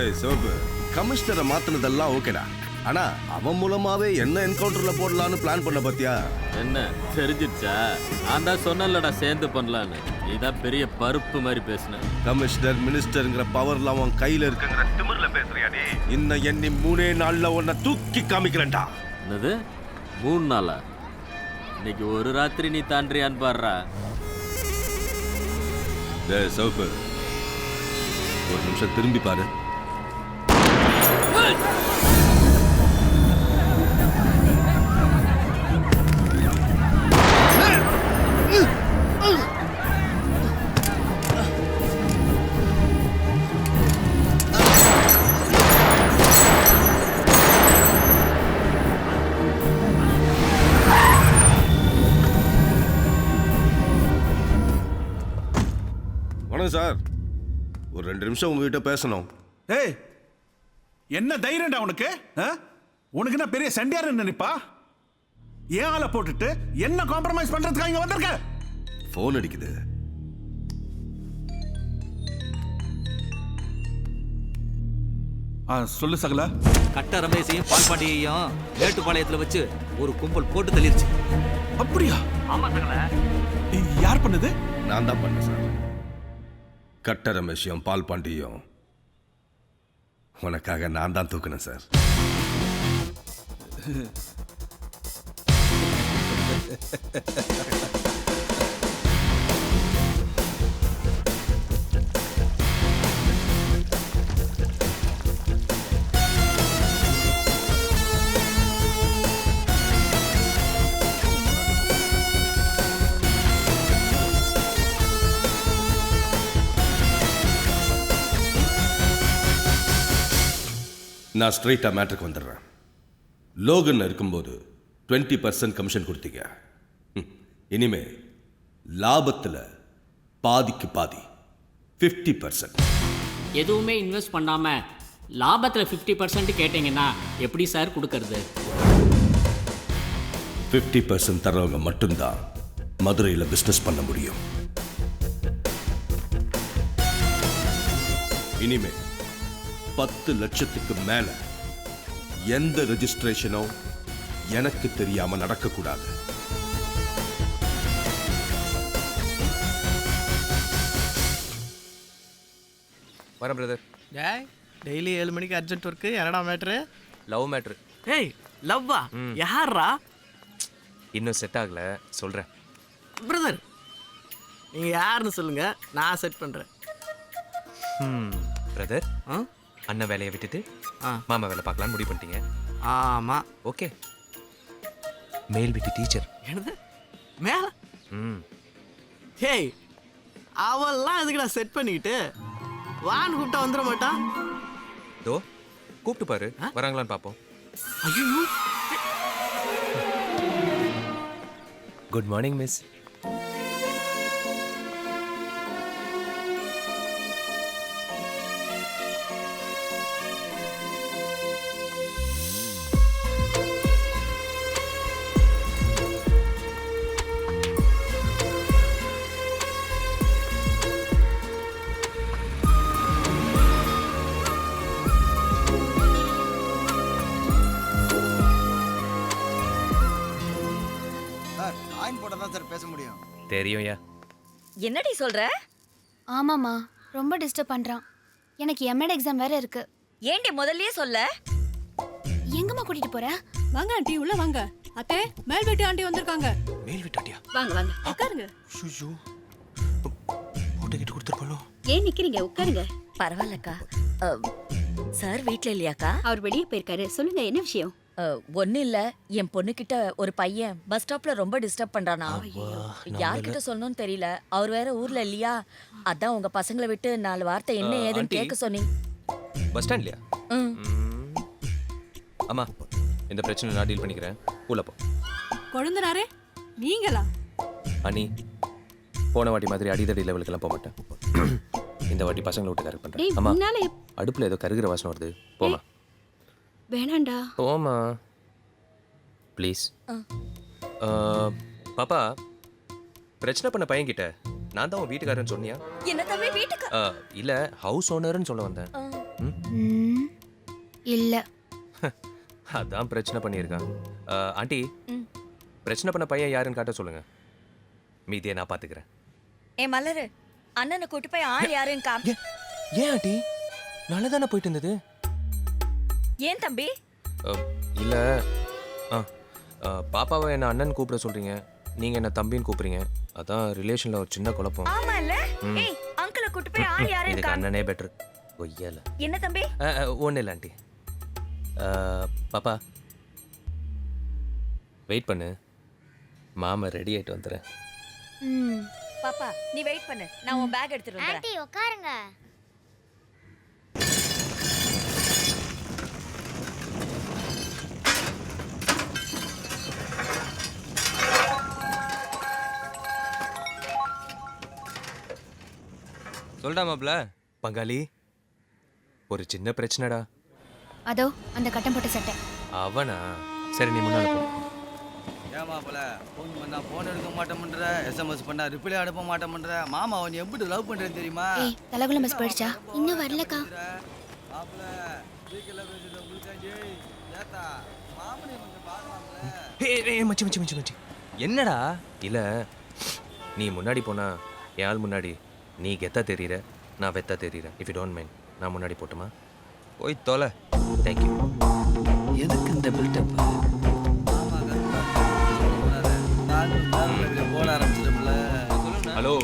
Soap கமிஷனரை மாத்தினதெல்லாம் ஓகேடா. ஆனா அவன் மூலமாவே என்ன என்கவுண்டர்ல போடலான்னு பிளான் பண்ண பாத்தியா? என்ன தெரிஞ்சிருச்சா? நான் தான் சொன்னலடா சேர்ந்து பண்ணலான்னு. இதான் பெரிய பருப்பு மாதிரி பேசுன. கமிஷனர் மினிஸ்டர்ங்கிற பவர்ல அவன் கையில இருக்குங்கிற திமிர்ல பேசுறியாடி? இன்னும் எண்ணி 3 நாள்ல உன்னை தூக்கி காமிக்கிறேன்டா. என்னது 3 நாளா? இன்னைக்கு ஒரு ராத்திரி நீ தாண்டியான்னு பாடுறா. சோப்பு ஒரு நிமிஷம் திரும்பி பாரு. வணக்கம் சார், ஒரு 2 நிமிஷம் உங்ககிட்ட பேசணும். ஏய், என்ன தைரியம்டா உனக்கு? உனக்கு என்ன பெரிய சண்டியார் நினைப்பா? ஏன் ஆளை போட்டுட்டு என்ன காம்ப்ரமைஸ் பண்றதுக்காக இங்க வந்திருக்க? போன் அடிக்குது. சொல்லு சகலா. கட்ட ரமேஷையும் பால்பாண்டியையும் மேட்டுப்பாளையத்துல வச்சு ஒரு கும்பல் போட்டு தள்ளிருச்சு. அப்படியா? ஆமா சகல. யார் பண்ணது? நான் தான் பண்ணேன் சார். கட்ட ரமேஷையும் பால் பாண்டியும் உனக்காக நான் தான் தூக்கினேன் சார். நான் ஸ்ட்ரெயிட்டா மேட்ருக்கு வந்துடுறேன். லோகன் இருக்கும்போது 20% கமிஷன் கொடுத்தீங்க. இனிமே லாபத்தில் பாதிக்கு பாதி 50%. எதுவுமே இன்வெஸ்ட் பண்ணாம லாபத்தில் 50% கேட்டீங்கன்னா எப்படி சார் கொடுக்கறது? 50% தரவங்க மட்டும்தான் மதுரையில் பிஸ்னஸ் பண்ண முடியும். இனிமே 10 லட்சத்துக்கு மேல எந்த ரெஜிஸ்ட்ரேஷனும் எனக்கு தெரியாம நடக்கக்கூடாது. வரேன் பிரதர். டேய், டெய்லி 7 மணிக்கு அர்ஜென்ட் ஒர்க்கு. என்னடா மேட்ரு? Love matter. ஏய், லவ்வா? யாரா? இன்னும் செட் ஆகல, சொல்றேன். பிரதர், நீங்க யாருன்னு சொல்லுங்க, நான் செட் பண்றேன். பிரதர், அண்ணன் வேலையை விட்டுட்டு மாமா வேலை பார்க்கலான்னு முடிவு பண்ணிட்டீங்க. ஆமா. ஓகே. மேல் வீட்டு டீச்சர். என்னது மேல? ஹேய், அவெல்லாம் எதுக்கு நான் செட் பண்ணிக்கிட்டு வான்னு கூப்பிட்டா வந்துட மாட்டான். தோ கூப்பிட்டு பாரு, வராங்களான்னு பார்ப்போம். ஐயோ, குட் மார்னிங் மிஸ். தெரியும்யா. என்னடி சொல்ற? ஆமாமா, ரொம்ப டிஸ்டர்ப் பண்றான். எனக்கு எம்எட் எக்ஸாம் வேற இருக்கு. ஏண்டி முதல்லயே சொல்ல? எங்கம்மா கூட்டிட்டு போற? வாங்க ஆண்டி, உள்ள வாங்க. அத்தை, மேல் வீட்டு ஆண்டி வந்திருக்காங்க. மேல் வீட்டு ஆண்டியா? வாங்க வாங்க உட்காருங்க. ஷூ போட்டு கிட்ட கொடுத்துருப்பாளோ? ஏன் நிக்கிறீங்க? உட்காருங்க. பரவாயில்லக்கா. சார் வீட்ல இல்லையாக்கா? அவர் வெளியே போயிருக்காரு. சொல்லுங்க, என்ன விஷயம்? ஒன்னும் இல்ல, என் பொண்ணு கிட்ட ஒரு பையன் பஸ் ஸ்டாப்ல ரொம்ப டிஸ்டர்ப் பண்றானா. யார்கிட்ட சொல்லணும்னு தெரியல. அவர் வேற ஊர்ல இல்லையா, அதான் உங்க பசங்களை விட்டு 4 வார்த்தை என்ன ஏதுன்னு கேட்க சொன்னீங்க. பஸ் ஸ்டாண்ட்லயா? ஆமா, இந்த பிரச்சனை நான் டீல் பண்ணிக்கிறேன். உள்ள போ. கொழுந்தனாரே, நீங்களா? அனி, போன வாட்டி மாதிரி அடிதடி லெவலுக்கெல்லாம் போக மாட்டேன். இந்த வாட்டி பசங்களை விட்டு கரெக்ட் பண்றேன். ஆமா, அடுப்புல ஏதோ கருகிற வாசனை வருது. போமா. வேணாண்டா. போமா ப்ளீஸ். பாப்பா, பிரச்சனை பண்ண பையன்கிட்ட நான் தான் உன் வீட்டுக்காரன்னு சொன்னியா? என்ன தம்பி வீட்டுக்கு? இல்ல, ஹவுஸ் ஓனர்னு சொல்ல வந்தேன். இல்லை. அதான் பிரச்சனை பண்ணியிருக்கான். ஆண்டி, பிரச்சனை பண்ண பையன் யாருன்னு காட்ட சொல்லுங்க, மீதியை நான் பார்த்துக்கிறேன். மலரு, அண்ணனை கூட்டு போய் ஆள் யாருன்னு காம். ஏன் ஆண்டி, நல்லா தானே போயிட்டு இருந்தது? ஏன் தம்பி? இல்லை, பாப்பாவை என்ன அண்ணன் கூப்பிட சொல்றீங்க, நீங்க என்ன தம்பின்னு கூப்பிடுறீங்க. அதான் ரிலேஷன்ல ஒரு சின்ன குழப்பம். ஆமா இல்ல? ஏய், அங்கிளை கூட்டு போய் ஆள் யாருன்னு இதுக்கு காம். அண்ணனே பெட்டர். ஒய்யால. என்ன தம்பி? ஒன்றும் இல்லை ஆண்டி. பாப்பா வெயிட் பண்ணு, மாமா ரெடி ஆயிட்டு வந்துடுறேன். பாப்பா நீ வெயிட் பண்ணு, நான் உன் பேக் எடுத்துட்டு வரேன். ஆண்டி உட்காருங்க. சொல்டா மாப்ள. பங்காளி, ஒரு சின்ன பிரச்சனைடா. அதோ அந்த கட்டம் போட்ட சட்டை. அவனா? சரி, நீ முன்னால போ. ஏமா போல ஃபோன் பண்ணா ஃபோன் எடுக்க மாட்டேன்ற, எஸ்எம்எஸ் பண்ணா ரிப்ளை அனுப்ப மாட்டேன்ற. மாமா அவன் எப்படி லவ் பண்றேன்னு தெரியுமா? ஏய், தலைகுள்ள மிஸ் போயிடுச்சா? இன்னும் வரலக்கா. மாப்பிள வீக்கல பேசிட்டு உங்களுக்காண்டி ஏத்தா மாமனே கொஞ்சம் பார்க்கலாம்ல. ஏய் மச்சி மச்சி மச்சி மச்சி, என்னடா? இல்ல, நீ முன்னாடி போனா என் ஆள் முன்னாடி நீ கெத்தா தெரியுற, நான் வெத்தா தெரியுறேன். இஃப் யூ டோன்ட் மைண்ட், நான் முன்னாடி போட்டுமா? போய் தொலை. தேங்க்யூ. எதுக்கு இந்த பில்டப்? போட ஆரம்பிச்சிட்டோம்ல. ஹலோ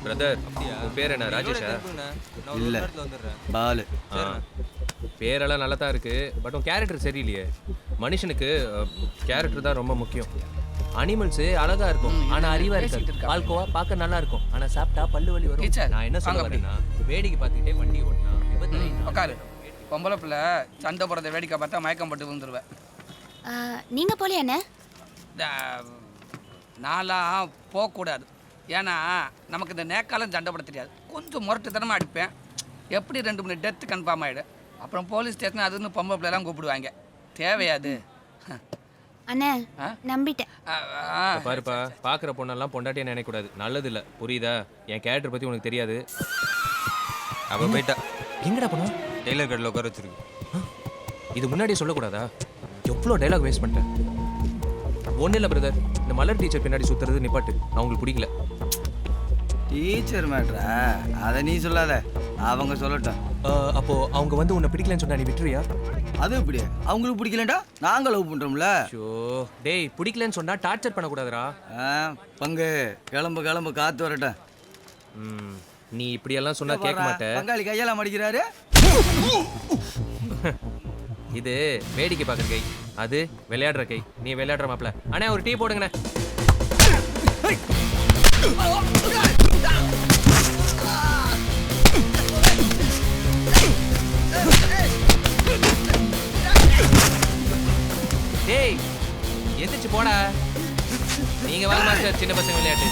பிரதர், உன் பேர் என்ன? ராஜேஷா? இல்ல பாலு. பேரெல்லாம் நல்லா தான் இருக்கு, பட் உன் கேரக்டர் சரியில்லையே. மனுஷனுக்கு கேரக்டர் தான் ரொம்ப முக்கியம். அனிமல்ஸ் அழகா இருக்கும், ஆனா அறிவா இருக்காது. பால்கோவா பார்க்க நல்லா இருக்கும், ஆனா சாப்பிட்டா பல்லு வலி வரும். நான் என்ன சொல்ல வரேன்னா, வேடிக்கை பார்த்துக்கிட்டே வண்டி ஓட்டினா உட்காரு. பொம்பளை பிள்ளை சண்டை போடுறத வேடிக்கை பார்த்தா மயக்கம் போட்டு விழுந்துருவேன். நீங்க போல என்ன? நான்லாம் போகக்கூடாது. ஏன்னா நமக்கு இந்த நேக்காலம் சண்டை போட தெரியாது. கொஞ்சம் முரட்டுத்தனமாக அடிப்பேன். எப்படி 2-3 டெத்து கன்ஃபார்ம் ஆகிடும். அப்புறம் போலீஸ் ஸ்டேஷன் அதுன்னு பொம்பளை பிள்ளைலாம் கூப்பிடுவாங்க. தேவையாது. அண்ணே, நம்பிட்டேன். பாருப்பா, பாக்குற பொண்ணெல்லாம் பொண்டாட்டியா நினைக்கூடாது, நல்லது இல்ல, புரியுதா? என் கேரக்டர் பத்தி உனக்கு தெரியாது. அவ போயிட்டா. எங்கடா போனா? டெய்லர் கடையில் உட்கார வச்சிருக்கு. இது முன்னாடியே சொல்லக்கூடாதா? எவ்வளோ டைலாக் வேஸ்ட் பண்ணிட்டேன். ஒன்றும் இல்லை பிரதர், இந்த மலர் டீச்சர் பின்னாடி சுத்துறது நிப்பாட்டு, அவங்களுக்கு பிடிக்கல. டீச்சர் மேட்ரா? அதை நீ சொல்லாத, அவங்க சொல்லட்டும். அப்போ அவங்க வந்து உன்னை பிடிக்கலன்னு சொன்னா நீ விட்டுருவியா? அது எப்படி? அவங்களுக்கு பிடிக்கலண்டா நாங்க லவ் பண்றோம்ல. டேய், பிடிக்கலன்னு சொன்னா டார்ச்சர் பண்ணக்கூடாதுடா. பங்கு கிளம்பு கிளம்பு, காத்து வரட்டும். நீ இப்படியெல்லாம் சொன்னா கேட்க மாட்டேன். பங்காளி கையெல்லாம் மடிக்கிறாரு. இது வேடிக்கை பார்க்குற கை, அது விளையாடுற கை. நீ விளையாடுற மாப்பிள. அண்ணா ஒரு டீ போடுங்கண்ணே. டேய் எந்திரிச்சு போடா. நீங்க வாங்க மாஸ்டர், சின்ன பசங்க விளையாட்டு.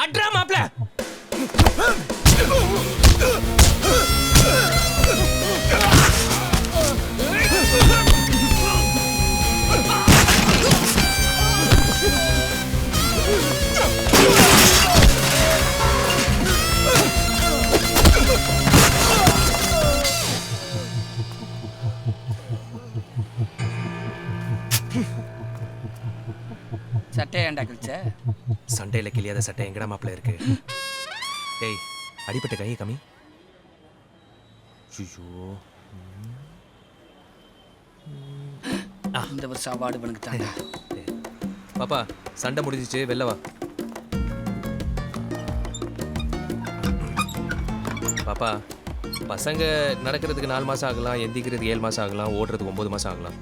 ஆட்ரா மாப்ள. சட்டை ஏன்டா கிழிச்ச? சண்டையில கிளியாத சட்டை எங்கடா மாப்பிள்ள இருக்கு? டேய், அடிப்பட்ட கையை கம்மி. இந்த வருஷம் அவார்டு பண்ணுக்கு தாங்க. பாப்பா, சண்டை முடிஞ்சிச்சு, வெளில வா. பாப்பா, பசங்க நடக்கிறதுக்கு 4 மாசம் ஆகலாம், எந்திக்கிறது 7 மாசம் ஆகலாம், ஓடுறதுக்கு 9 மாசம் ஆகலாம்.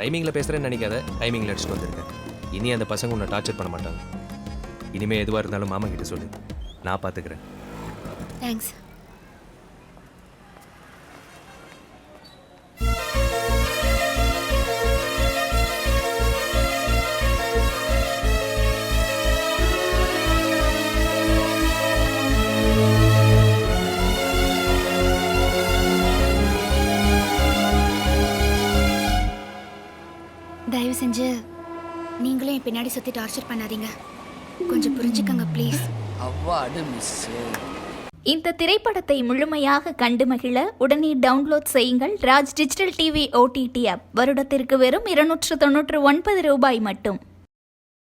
ரைமிங்கில் பேசுகிறேன்னு நினைக்காத, டைமிங்கில் அடிச்சுட்டு வந்திருக்கேன். இனி அந்த பசங்க உன்னை டார்ச்சர் பண்ண மாட்டாங்க. இனிமேல் எதுவாக இருந்தாலும் மாமா கிட்ட சொல்லு, நான் பார்த்துக்கிறேன். தேங்க்ஸ். தயவு செஞ்சு நீங்களும் என் பின்னாடி சுற்றி டார்ச்சர் பண்ணாதீங்க. கொஞ்சம் புரிஞ்சுக்கங்க ப்ளீஸ். அவ்வாடு மிஸ். இந்த திரைப்படத்தை முழுமையாக கண்டு மகிழ உடனே டவுன்லோட் செய்யுங்கள் Raj digital TV OTT app. வருடத்திற்கு வெறும் 299 ரூபாய் மட்டும்.